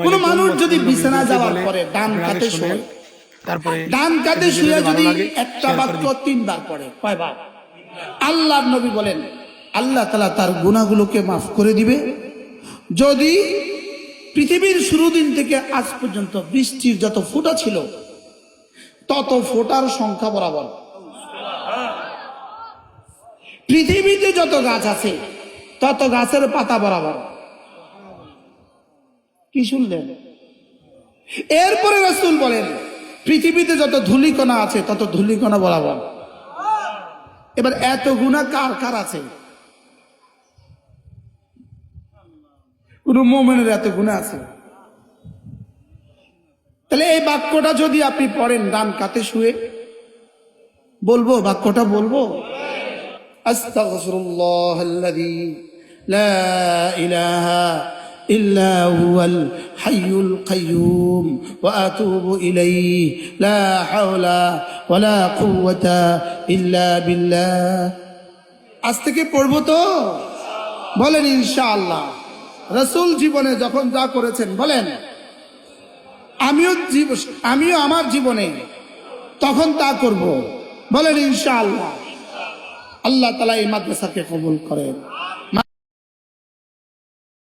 কোন মানুষ যদি বিছানা যাওয়ার পরে ডান কাতে শোয়, তারপরে ডান কাতে শুয়ে যদি একটা বাক্য 3 বার পড়ে, কয়বার? আল্লাহর নবী বলেন আল্লাহ তাআলা তার গুনাহগুলোকে মাফ করে দিবে। যদি পৃথিবীর শুরু দিন থেকে আজ পর্যন্ত বৃষ্টির যত ফোঁটা ছিল তত ফোঁটার সংখ্যা বরাবর, পৃথিবীতে যত গাছ আছে তত গাছের পাতা বরাবর। কি শুনলেন? এরপরে রাসূল বলেন পৃথিবীতে যত ধূলিকণা আছে তত ধূলিকণা বরাবর। এবার এত গুনাহ কার কার আছে? কোন মুমিনের এত গুনাহ আছে? তাহলে এই বাক্যটা যদি আপনি পড়েন ডান কাতে শুয়ে, বলবো বাক্যটা বলবো, আস্তাগফিরুল্লাহাল্লাযী লা ইলাহা ইল্লা হুয়াল হাইয়ুল কাইয়্যুম ওয়া আতুবু ইলাইহি লা হাওলা ওয়ালা কুওয়াতা ইল্লা বিল্লাহ। আজ থেকে পড়বো তো? বলেন ইনশাআল্লাহ। রাসূল জীবনে যখন যা করেছেন বলেন, আমিও আমার জীবনে তখন তা করব। বলেন ইনশাআল্লাহ। আল্লাহ তাআলা এই মাদ্রাসাকে কবুল করেন।